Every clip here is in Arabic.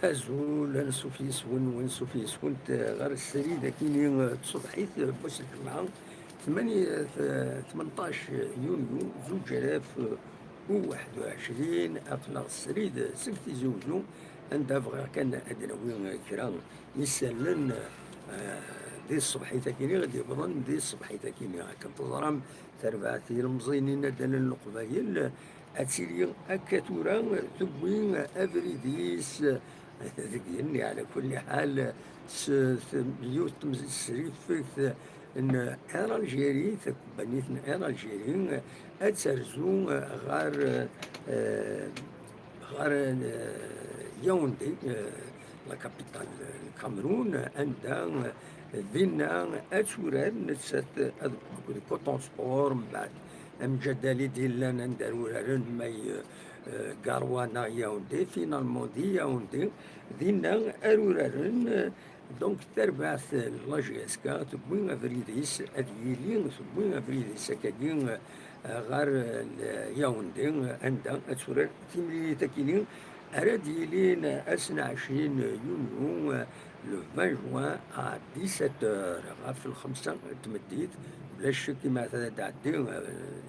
azul ansuf yes-wen wansuf yes-went ɣer srid akini tṣebḥit baş lǧemɛa 18 يونيو 2021 aql-aɣ srid seg Tizi Uzzu anda bɣiɣ kan ad nawi kra yessalen دي الصبحيت كيني غادي يبرن دي الصبحيت كيني هاكا تزرام تربعة المزينين دال القبايل اتسيلي هكا تورا تبوين افريديس ذكيني على كل حال يوث تمزيد فيك ان انا الجيري بنيت انا الجيري اتسرزو غار غار ياوندي لا كابيتال الكاميرون عندها دينا اتوران نسات كوطون سبور من بعد امجدالي ديالنا ندارو رن ماي كاروانا ياوندي فينالمون دي ياوندي دينا ارورارن دونك تربعث لاجيسكا تبوين افريديس اديلين تبوين افريديس كاين غار ياوندي عندها اتوران تيملي تاكينين أراديلين 22 يونيو لو 20 جوان ا 17 في الخمسة تمديت بلا شك كيما هذا تعدي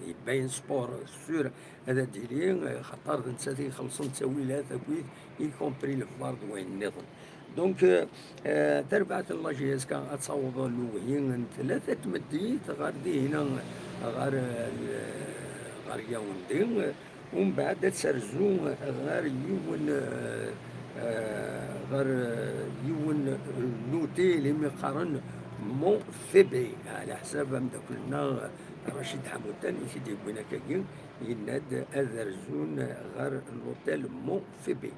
يبين سبور سور هذا ديلي خاطر نساتي يخلصن تسويلات اكويت اي كومبري الفارد وين النظام دونك تربعة اللاجيز كان اتصوض لوهين ثلاثة تمديت غار دي هنا غار ياوندي ومن بعد تسرزو غير يون نوتي اللي مقارن مون فيبي على حساب مداكلنا رشيد حمودان يسيدي بوينا كاين يناد اذرزون غير لوتيل مون فيبي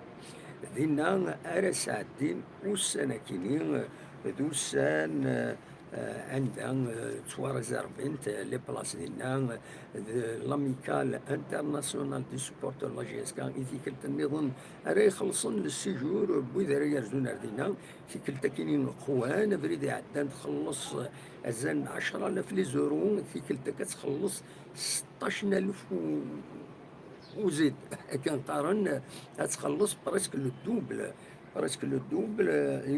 دينا ارا ساعتين والسنة كينين دوسان عندها توارزارفينت لي بلاص ديالنا لاميكال انترناسيونال دي سبورتور لا جي اس كا يتيكلت النظام راه يخلصن للسيجور بويدا راه يرزون ردينا تيكلتا كاينين قوان بريد عدان تخلص ازان 10000 لي زورو تيكلتا كتخلص 16000 وزيد كان قارن تخلص برسك لو دوبل برسك لو دوبل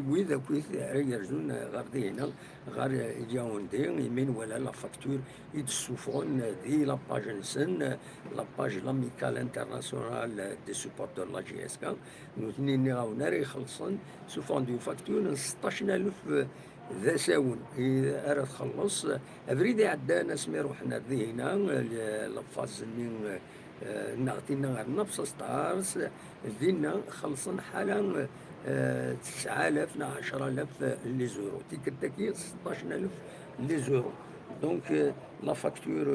وإذا كويس يرجون غير هنا غير ياوندي يمين ولا لا فاكتور يدسوفون دي لاباج نسن لاباج لاميكال انترناسيونال دي سوبورتور لا جي اس كا نوثني غاونا راه يخلصن سوفون دي فاكتور 16000 ذا ساون إذا تخلص افريدي عدانا سمي روحنا ذي هنا لافاز من نعطينا غير نفس ستارز دينا خلصن حالا 9000 10000 لي زورو تيكتاكي 16000 لي زورو دونك لا فاكتور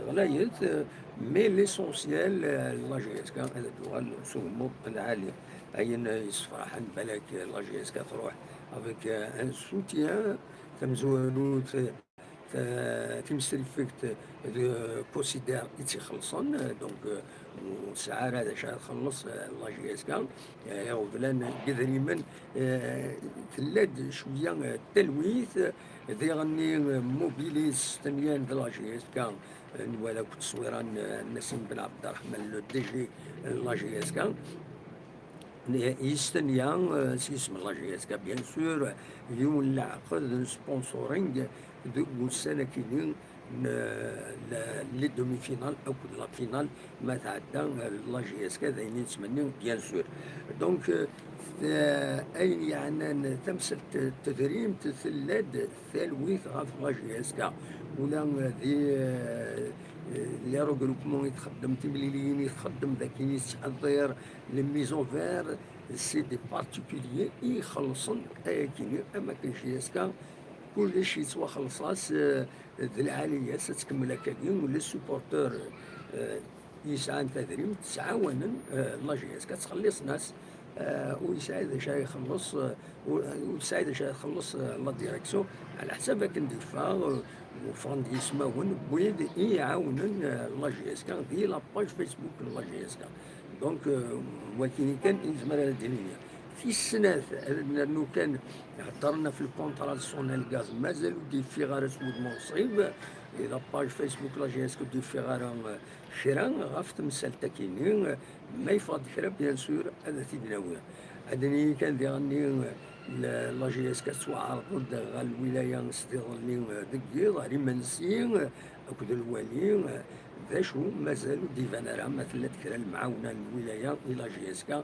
غلايت مي ليسونسيال لا جي اس كا هذا الدول سومو العاليه اين يصفرح بالك لا جي اس كا تروح افيك ان سوتيان تمزولو تيمثل فيك كونسيدير يتخلصن دونك ساعة هذا شحال خلص لا جي اس كا يا فلان قدريما تلاد شوية التلويث ذي غني موبيليس تنيان ذا لا جي اس كا ولا كنت تصويران نسيم بن عبد الرحمن لو دي جي لا جي اس كا يستنيا سيسم لا جي اس كا بيان سور يولع عقد سبونسورينغ والسنة كاينين لي دومي فينال او لا فينال ما تعدى لا جي اس كا ذاين يتمنوا بيان سور دونك اين يعني تمثل التدريم تثلاد ثالويث غاف لا جي اس كا ولا ذي لي روغروبمون يتخدم تمليليين يتخدم ذاك يتحضر لي ميزون فير سي دي بارتيكوليي يخلصن كاين اما كاين جي اس كا كلشي سوا خلصاس ذي العالية تتكمل كاين ولا السوبورتور يسعى تدريب تتعاون لا جي اس كتخلص ناس ويساعد شاي يخلص ويساعد شاي يخلص لا ديريكسيون على حساب كندفع وفاند يسماون بويد يعاونن لا جي اس كا دي لاباج فيسبوك لا جي اس كا دونك ولكن كان يزمر الدنيا في السنة لأنه كان هضرنا في الكونتراسيون الغاز مازالوا دي فيغار سود منصيب إلى باج فيسبوك لا جي اس كو دي فيغار شيران غاف تمثال تاكينين ما يفضل كرا بيان سور هذا تيدناوي أدني كان ديغني لا جي اس كتسوا عرض غا الولاية نستيغلني دقي غاري منسي أكد الوالي ذا شو مازالو ديفان راه مثلا كرا المعاونة الولاية إلى جي اس كا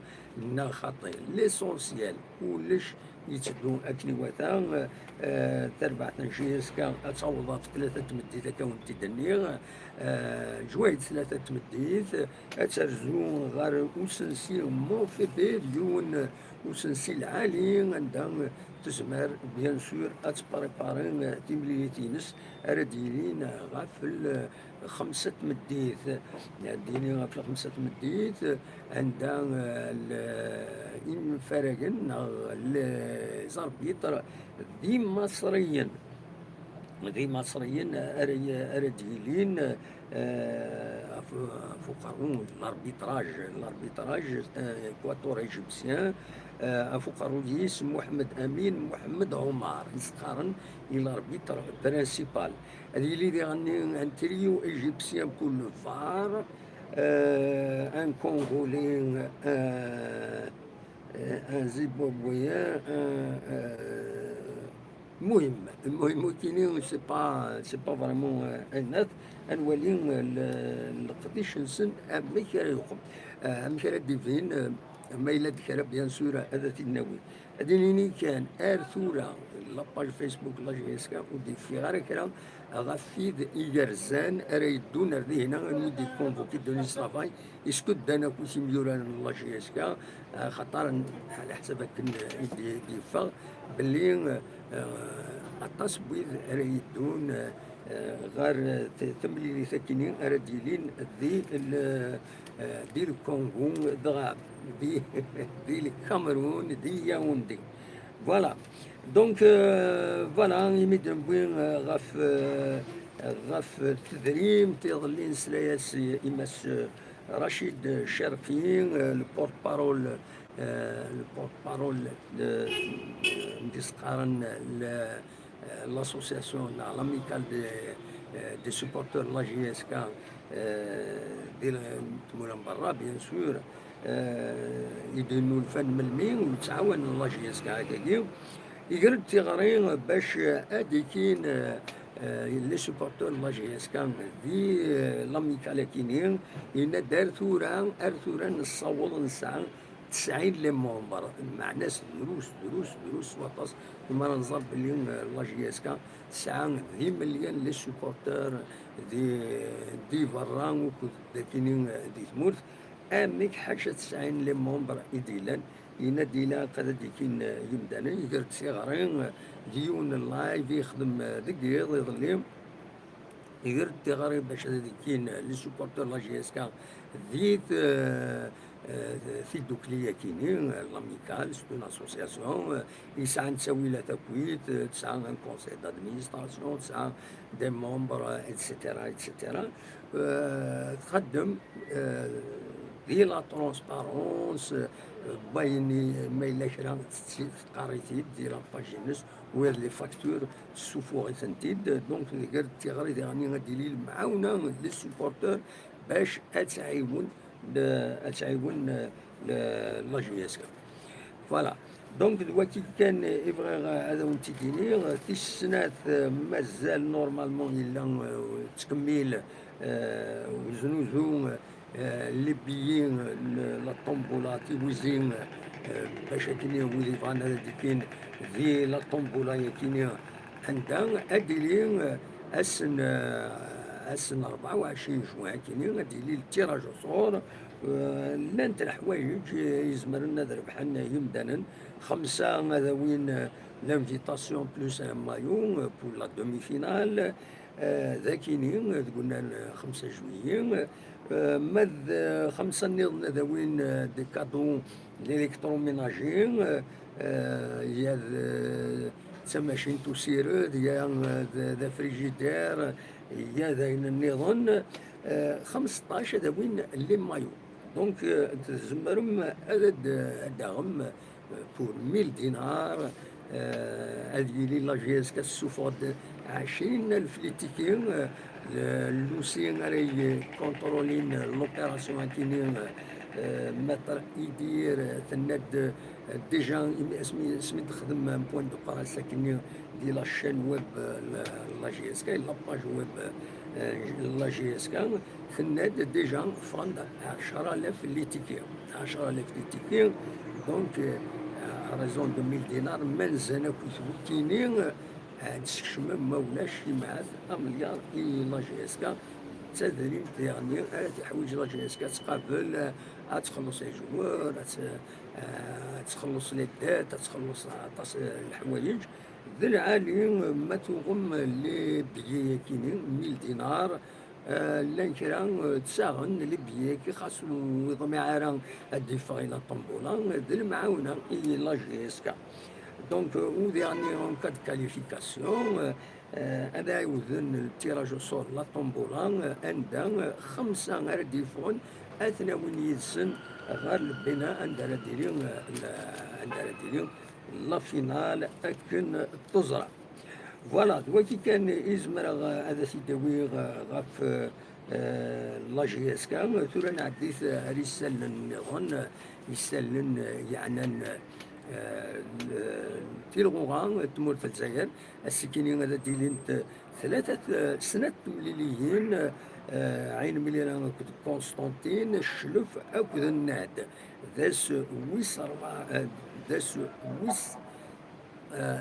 نا خاطي ليسونسيال كلش يتدو أكني وثا تربع جي اس كا تصوض في ثلاثة تمديد كون تدني جوايد ثلاثة تمديد أترزو غار وسنسي مو في بيليون وسنسي العالي عندها تزمر بيان سور اتبريبارين تيمليتينس اردينين غافل خمسة مديت ديني غافل خمسة مديت عندها إن فرقن زربيطر دي مصريا ذي مصريين أرديلين فقرون الاربيتراج كواتور ايجيبسيان فقرو ديس محمد امين محمد عمر يسقارن الاربيتر برانسيبال هذه اللي غني ان تريو ايجيبسيان كل فار ان كونغولي ان زيمبابويان المهم كاينين سي با فريمون الناس انولي القديش نسن ما كرا يقوم ما كرا ديفين ما الا ذكر بيان سور هذا النووي هذيني كان ثوره لاباج فيسبوك لا جي اس كا ودي في غير كلام غافيد يرزان راه يدون هذه هنا نودي كونفوكي دوني سلافاي يسكت دانا كوسي ميوران لا جي اس كا خاطر على حسب يدي فا باللي عطاس بويد راه يدون غير تمليلي ساكنين راه ديالين دي الكونغو دي الكاميرون دي ياوندي فوالا دونك فوالا يمد نبوين غاف التدريم تيظلين نسلاياس إماس رشيد شرقيين البورت بارول نديسقارن l'association l'amicale des supporters de la JSK ديال تمولا برا بيان سور يديروا الفن من المين ويتعاون لا جي اس كا هكاكي يقرب تيغري باش اديكين لي سوبورتور لا جي اس كا دي لاميكال كينين إن دار ثورة نصوض نسعى 90 لي مونبر مع ناس دروس وطاس كما نظر بلي لا جي اس كا تسعى 10 مليون لي سوبورتور دي برا وكل كاينين دي تموت اميك حاجه 90 لي مونبر ايديلان إنا ديلا قد ديكين يمدانا يقرد صغارين ديون اللايف يخدم دقيق يظلم يقرد تغاري باش ديكين لي سوبورتور لا جي اس كا ذيت في الدوكلية كاينين لاميكال سيت اون اسوسياسيون يسعى نساوي لها تكويت تسعى ان كونسيل دادمينستراسيون تسعى دي مومبر اتسيتيرا تخدم دي لا ترونسبارونس بايني ما الا كرا تقاريتي دير باجينس وير لي فاكتور سوفوغي تنتيد دونك قرد تيغري ديغني غادي المعاونه لي سوبورتور باش اتعاون لا جي اس كا فوالا دونك دلوقتي كان يبغي هذا وانت ديني تيس سنات مازال نورمالمون الا تكميل وزنوزو الليبيين لا طومبولا تيوزين باش كاين ولي فانا ديكين في لا طومبولا كاين عندها اديلين السن 24 جوان كاينين غادي التيراج صور لانت الحوايج يزمر لنا ربحنا يمدانا 5 هذا وين لانفيتاسيون بلوس ان مايو بور لا دومي فينال ذا كاينين قلنا 5 جويي ماذ 5 نيض هذا وين دي كادو ليليكتروميناجي يا تماشين توسيرود يا ذا فريجيدير يا ذا النظام 15 هذا وين اللي مايو دونك تزمرم هذا داغم بور 1000 دينار هذه لي لا جي اس كتسوفود 20,000 ليتيكين لوسين راهي كونترولين لوبيراسيون كاينين متر يدير ثناد ديجا سمي تخدم بوان دو بارال ساكنين دي لاشين ويب لا جي اس كا لاباج ويب لا جي اس كا ثناد ديجا فاند 10,000 ليتيكي 10,000 ليتيكي دونك ريزون 2000 دينار مازال كينين هاد الشمم ما ولاش يمعث مليار لا جي اس كا تدريب يعني تحويج لا جي اس كا تقابل تخلص الجوار تخلص لي دات تخلص عطاس الحوايج ذا العالي ما تغم لي بيي كينين 1000 دينار لان كرا تساغن لي بيي كي خاصو يضمي عارا الدفاع الى طنبولا ذا المعاونه الى لا جي اس كا دونك او ديرني اون كاد كاليفيكاسيون هذا يوزن التيراج صور لا طومبولا عندها 5 رديفون اثنا وين يزن غير البناء عندها ديرين لا فينال اكن تزرع فوالا وكي كان يزمر هذا سيداوي غاف لا جي اس كا ثورا نعديت هاري يسلن نظن يسلن يعني تيلغوغا تمور في الجزائر السكينين هذا ديلين 3 سنوات مليليين عين مليان كونستانتين الشلف اكد الناد داس ويس داس ويس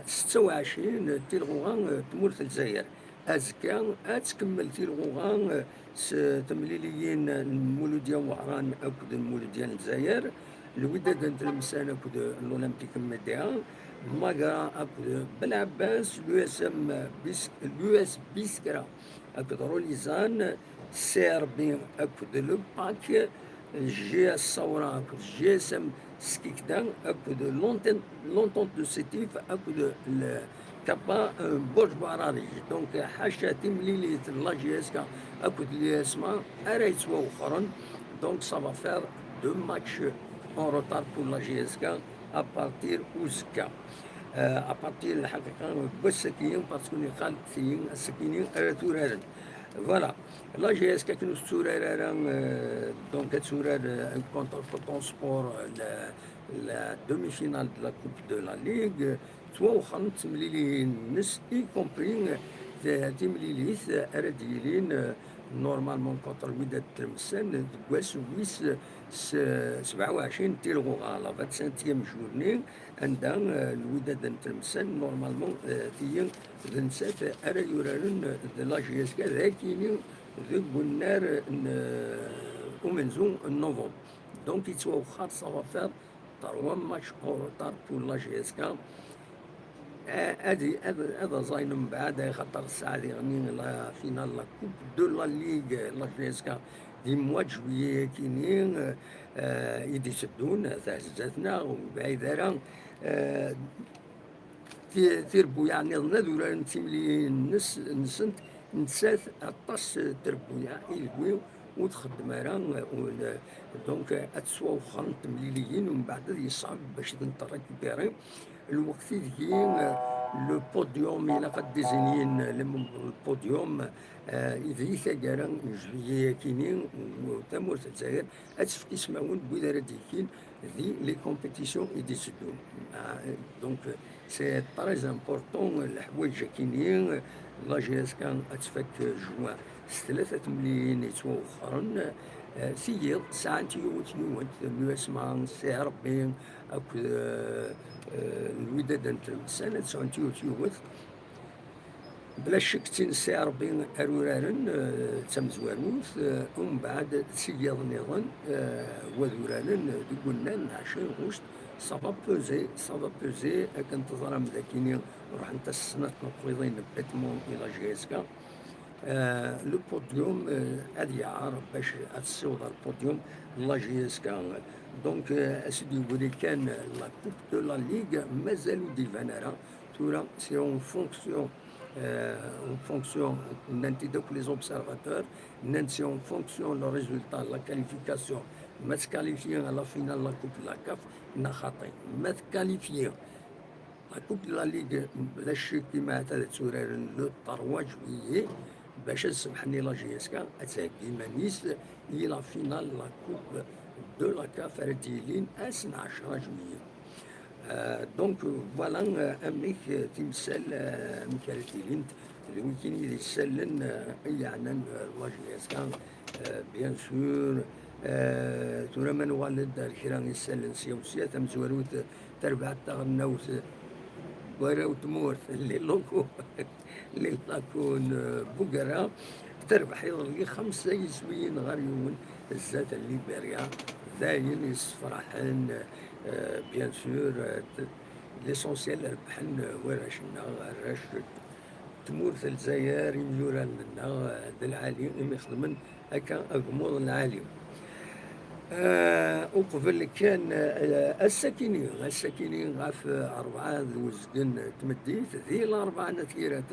26 تيلغوغان تمور في الجزائر ازكا اتكمل تيلغوغان تمليليين المولوديا وعران اكد المولوديا الجزائر الوداد نتلمسان اكد الاولمبيك مديا ماكرا اكد بلعباس اليو اس بيسكرا اكد روليزان سيربي اكد لو باك جي الثورة اكد جي اس ام سكيكدان اكد لونتون دو سيتيف اكد كابا برج باراري دونك حاشا تمليليت لا جي اس كا اكد لي اسما اريت وخرن دونك سافا فير 2 matchs en retard pour la GSK à partir وزكا à partir الحقيقة بالسكين باسكو قال السكينين تورارن فوالا لا جي اس كا كانوا تورارا دونك تورار كونتر كوتون سبور لا دومي فينال دو لا كوب دو لا ليغ توا وخرنت مليلين نس اي كومبري تيمليليث ارديلين نورمالمون كونتر وداد تلمسان كواس ويس 27 تيلغوغا لا 25 جورني عندها الوداد نتلمسان نورمالمون تيين نسات ارا يورارن لا جي اس كا ذاكيني ذو بنار ومنزون نوفمبر دونك يتوخر سافا فير 3 ماتش اون روتار بور لا جي اس كا هذا زاين من بعد خاطر الساعه اللي غني لا فينال لا كوب دو لا ليغ لا جي اس كا دي موا جويي كاينين يديسدون تاع زاتنا وبعيد راه تيربو يعني ذولا نتيملي نسنت نسات عطاس تربويا يلقويو وتخدم راه دونك اتسوا وخرنت مليليين ومن بعد يصعب باش تنتريكبيري الوقت ديال لو بوديوم الى قد ديزينيين البوديوم إذا ثقارا جوية كينين وتمور الجزائر أتفك يسمعون بوذا ديكين ذي لي كومبيتيسيون يديسدون دونك سي تريز امبورطون الحوايج كينين لا جي اس كان أتفك جوان 3 ملايين يتوخرن سيد ساعات يوت اليو اس مان سي ربي أكو الوداد نتلمسان ساعات يوت بلا شك تنسى ربي أرورارن تمزوانوث ومن بعد سياض نظن وذورارن دقلنا عشرين غشت صافا بوزي كنت ظلام ذاكيني روح انت السنة نقريضين باتمون إلى جي اس كا لو بوديوم هذا يعرف باش تصوض البوديوم لا جي اس كا دونك اسيدي يقولي كان لا كوب دو لا ليغ مازالو ديفانارا تورا سي اون فونكسيون en fonction les observateurs, en fonction le résultat, la qualification, mais qualifié à la finale de la Coupe de la CAF, mais qualifié la Coupe de la Ligue, la chute qui m'a été le 3 juillet, باش تسمحني لا جي اس كا اتاكي مانيس هي لا فينال لا كوب de la Cafardilin أسن 10 juillet. دونك فوالا اميك تمثال مكارتيلين الويكين اللي يسلن يعني الواجهات كان بيان سور تورا من والد الكرا يسلن سيوسيا تمزوروت تربع تغنوت وراو تمورت اللي لوكو اللي لاكون بوغرا تربح يضل 5 يسويين غير يومن الزات الليبريا داين يسفرحن بيان سور ليسونسيال ربحن وراشنا راش تمورت الجزائر يميورا لنا ذا العالي يخدمن هكا غموض العالي. وقبل كان الساكنين غاف 4 وزدن تمديت ذي الأربعة نثيرة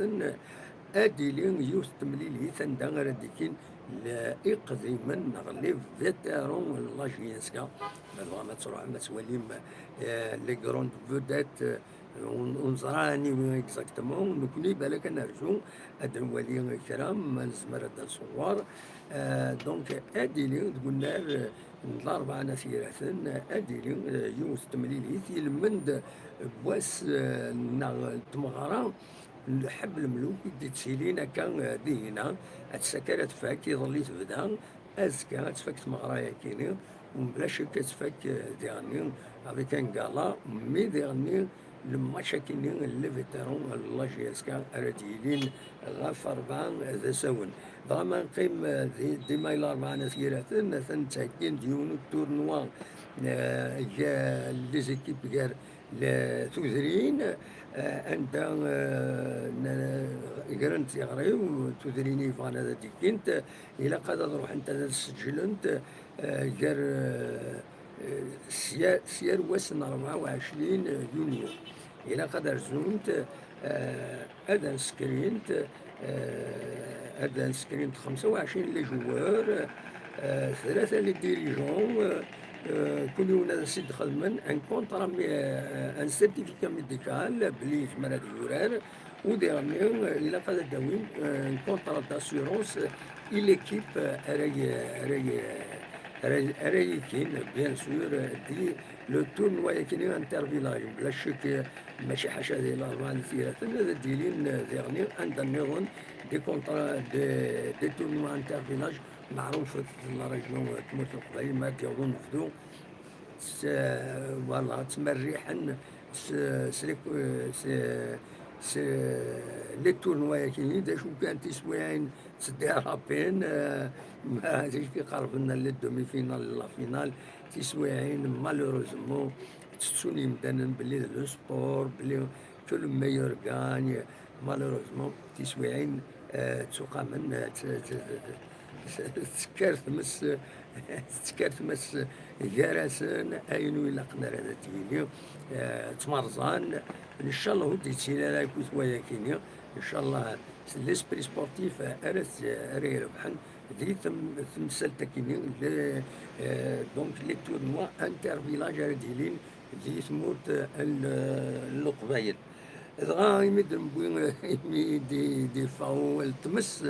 أديلين يوث تمليل ثندا رديكين لا إقديما نغلي فيتيرون لاجينسكا ما تروح ما توليم لي كروند فودات ونزراني اكزاكتومون نكوني بالك نرجو هاد نولي كرام نزمر هاد نصور دونك أديلين قلنا الأربعة نثيرة أديلين يوث تمليل يلمند بواس تمغرا الحب الملوك يدي تسيلين كان دينا اتسكرت فاك يظلي تبدا ازكا تفك مغرايا كيني وبلا شك تفك ديغني هذا كان قالا مي ديغني لما شاكيني اللي فيترون الله جيسكا راديلين غاف 4 ذا سون ضمان قيم ديما الى 4 نثيرات ثنتاكين ديون التورنوا جا لي زيكيب كار تودرين انت قرنت يغريو تدريني فانا ذا كنت الى قد تروح انت تسجل انت جر سير وسن 24 يونيو الى قد رزمت اذا سكرينت 25 لي جوار 3 لي ديريجون كل يوم هذا السيد خدمن ان كونترا ان سيرتيفيكا ميديكال بلي مرض يورار وديرنيو الى قد داوين ان كونترا داسيورونس ليكيب راي كاين بيان سور دي لو تورنوا كاين انتر فيلاج بلا شك ماشي حاجه ديال 4 نثيرات هذا ديالين ديرنيو عندنا نيرون دي كونترا دي تورنوا انتر فيلاج معروف في الريجيون تموت القبائل ما ديالو نفدو فوالا تمريحن سي لي تورنوا كاينين دا شو كان تسويعين تديرها بين ما هاديش كيقربنا للدومي فينال لا فينال تسويعين مالوروزمون تسوني مدانا بلي لو سبور بلي كو لو ميور غاني مالوروزمون تسويعين تسوقا من تكرت مس جرسن اينو الى قدر هذا تيلي تمرزان ان شاء الله ودي تسينا لا يكون ثوايا كينيا ان شاء الله ليسبري سبورتيف ارث اري ربحن دي تمثل تكيني دونك لي تورنوا انتر فيلاج ديالين اللي تموت القبايل دغا يمد نبوي دي فاو التمس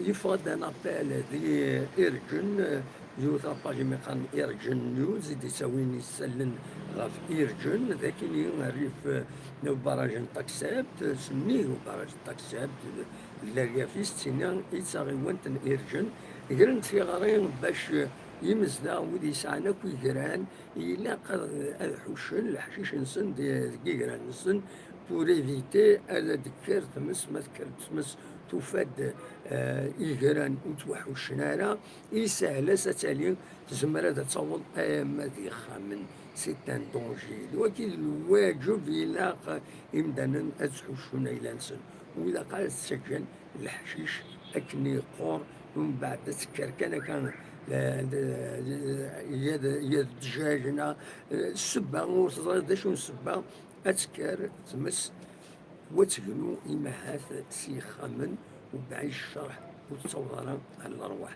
يفرض ان ابل دي ارجن يوث اباجي ميقان ارجن نيوز يساويني يسلن غاف ارجن ذاكين يعرف براج تاكسابت سميه براج تاكسابت الريافيست سينا يتساغي وانتن ارجن يقرن في غرين باش يمزدا ودي يسعنا كوي جران إلا الحوشن الحشيش نسن دي جران نسن بور ايفيتي على دكر تمس ما ذكر تمس تفاد إيجران وتوحوشنانا يسهل ستالي تزمر هذا تصور ما ذي خامن سيتان دونجي ولكن الواجب إلا إمدانا أتحوشنا إلى نسن وإذا قال تسجن الحشيش أكني قور ومن بعد تذكر كان يد الدجاجنا السبة وتضرب شو السبة أتكر تمس وتجنو إمهات سيخمن وبعيش الشرح وتصورها على الأرواح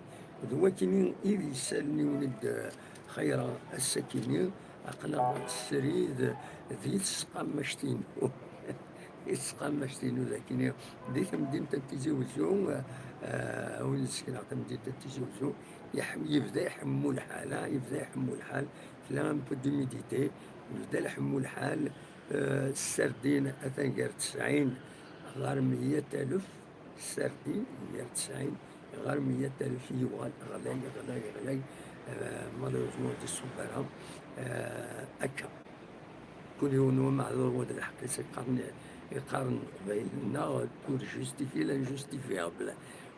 ولكن إذا يسالني ولد خير السكينين أقنع السريد ذي تسقمشتينو يتسقمشتينو لكن ديت مدينة تيزي وزو وين سكن عطا مدينة تيزي وزو يبدا يحمو الحال، يبدا يحمو الحال فلا ان بو ديميديتي، يبدا يحمو الحال. السردين اثن غير 90 غير 100,000 السردين غير 90 غير 100,000 يوال غلاي غلاي غلاي. مالوزمون دي السوبرا هكا كل يوم هو معذور ود الحق يقارن قبايلنا بور جوستيفي لانجوستيفيابل.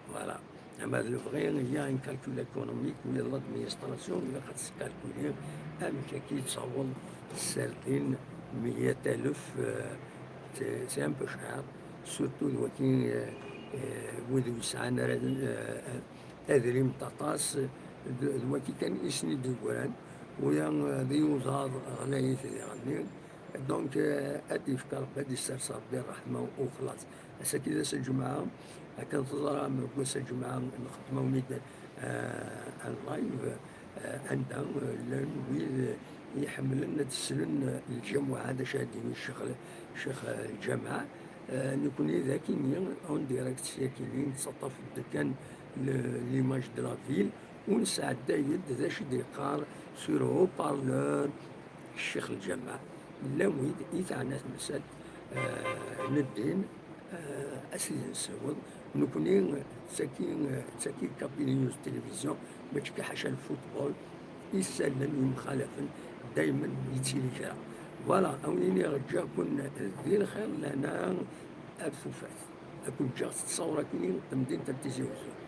فوالا. اما الفغي هي ان كالكول ايكونوميك ولا لادمينستراسيون ولا قد تكالكولي امك كي تصور السردين 100,000. سي ان بو شعر سورتو دوكي وذو يسعان أذري مطاطاس دوكي كان يسند القران ويا ذي يوزار غلايث ذي غني. دونك ادي في ربي ادي يسترسل ربي الرحمه وخلاص. هسا كي الجمعه كان تزرع مكوس الجمعه نخدمو نيت اللايف عندها لان ويل يحمل لنا السنن الجمعه هذا شادين الشيخ الجامعه. نكون ذاكيين اون ديريكت ساكنين تسطف الدكان ليماج دو لا فيل ونساعد دايد ذا شي ديقار سور هو بارلور الشيخ الجامع لا ويد يتعنى تمثل للدين. اسيد نسود نكوني تساكي كابيني نيوز تلفزيون ما حاشا الفوتبول يسلم مخالفا دايما يتسيلي كرا. فوالا اونيني رجع كون ذي الخير لنا افوفات اكون جاست تصور كيني تمدين تنتيزي وزو.